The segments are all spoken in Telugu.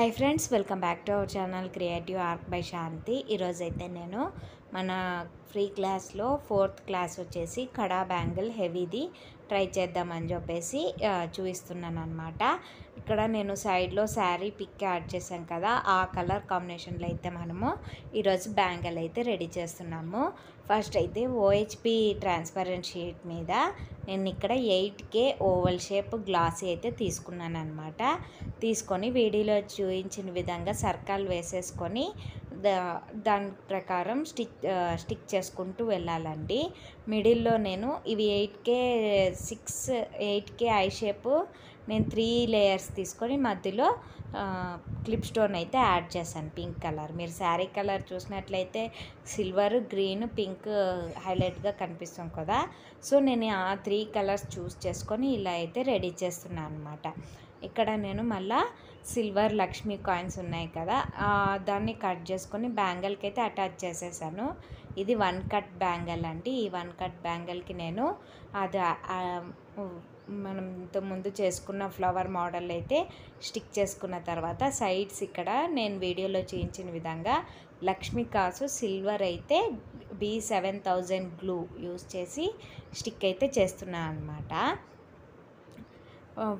Hi friends, welcome back to our channel creative art by Shanti. ఈరోజైతే నేను మన ఫ్రీ క్లాస్లో 4th క్లాస్ వచ్చేసి కడా బ్యాంగిల్ హెవీది ట్రై చేద్దామని చెప్పేసి చూపిస్తున్నాను అనమాట. ఇక్కడ నేను సైడ్లో శారీ పిక్ యాడ్ చేశాను కదా, ఆ కలర్ కాంబినేషన్లో అయితే మనము ఈరోజు బ్యాంగిల్ అయితే రెడీ చేస్తున్నాము. ఫస్ట్ అయితే ఓహెచ్పి ట్రాన్స్పరెంట్ షీట్ మీద నేను ఇక్కడ 8K ఓవల్ షేప్ గ్లాసీ అయితే తీసుకున్నాను అనమాట. తీసుకొని వీడియోలో చూపించిన విధంగా సర్కిల్ వేసేసుకొని దాని ప్రకారం స్టిక్ చేసుకుంటూ వెళ్ళాలండి. మిడిల్లో నేను ఇవి 8K ఐ షేపు నేను 3 లేయర్స్ తీసుకొని మధ్యలో క్లిప్ స్టోన్ అయితే యాడ్ చేశాను పింక్ కలర్. మీరు శారీ కలర్ చూసినట్లయితే సిల్వర్, గ్రీన్, పింక్ హైలైట్గా కనిపిస్తుంది కదా. సో నేను ఆ 3 కలర్స్ చూస్ చేసుకొని ఇలా అయితే రెడీ చేస్తున్నాను అనమాట. ఇక్కడ నేను మళ్ళా సిల్వర్ లక్ష్మీ కాయిన్స్ ఉన్నాయి కదా, దాన్ని కట్ చేసుకొని బ్యాంగిల్కి అయితే అటాచ్ చేసేసాను. ఇది 1 కట్ బ్యాంగిల్ అండి. ఈ 1 కట్ బ్యాంగిల్కి నేను అది మనం ఇంతకుముందు చేసుకున్న ఫ్లవర్ మోడల్ అయితే స్టిక్ చేసుకున్న తర్వాత సైడ్స్ ఇక్కడ నేను వీడియోలో చూపించిన విధంగా లక్ష్మీ కాసు సిల్వర్ అయితే B7000 గ్లూ యూస్ చేసి స్టిక్ అయితే చేస్తున్నాను అనమాట.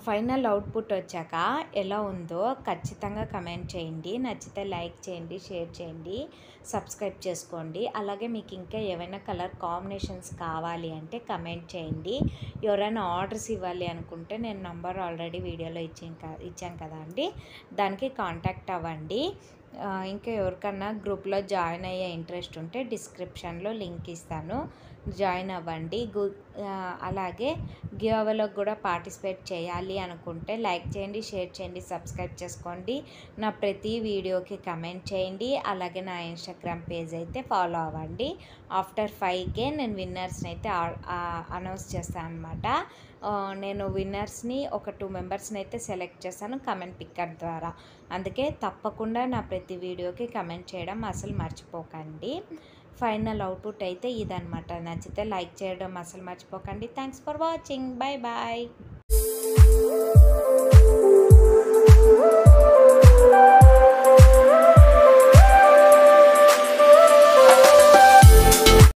ఫైనల్ అవుట్పుట్ వచ్చాక ఎలా ఉందో ఖచ్చితంగా కమెంట్ చేయండి. నచ్చితే లైక్ చేయండి, షేర్ చేయండి, సబ్స్క్రైబ్ చేసుకోండి. అలాగే మీకు ఇంకా ఏమైనా కలర్ కాంబినేషన్స్ కావాలి అంటే కమెంట్ చేయండి. ఎవరైనా ఆర్డర్స్ ఇవ్వాలి అనుకుంటే నేను నంబర్ ఆల్రెడీ వీడియోలో ఇచ్చాను కదా అండి, దానికి కాంటాక్ట్ అవ్వండి. ఇంకా ఎవరికన్నా గ్రూప్లో జాయిన్ అయ్యే ఇంట్రెస్ట్ ఉంటే డిస్క్రిప్షన్లో లింక్ ఇస్తాను, జాయిన్ అవ్వండి. అలాగే గివ్ అవేలోకి కూడా పార్టిసిపేట్ చేయాలి అనుకుంటే లైక్ చేయండి, షేర్ చేయండి, సబ్స్క్రైబ్ చేసుకోండి. నా ప్రతి వీడియోకి కమెంట్ చేయండి. అలాగే నా ఇన్స్టాగ్రామ్ పేజ్ అయితే ఫాలో అవ్వండి. ఆఫ్టర్ 5K నేను విన్నర్స్ని అయితే అనౌన్స్ చేస్తాను అనమాట. నేను విన్నర్స్ని ఒక 2 మెంబర్స్ని అయితే సెలెక్ట్ చేస్తాను కమెంట్ పిక్కర్ ద్వారా. అందుకే తప్పకుండా నా ప్రతి వీడియోకి కమెంట్ చేయడం అసలు మర్చిపోకండి. ఫైనల్ అవుట్పుట్ అయితే ఇదనమాట. నచ్చితే లైక్ చేయడం అసలు మర్చిపోకండి. Thanks for watching. Bye bye.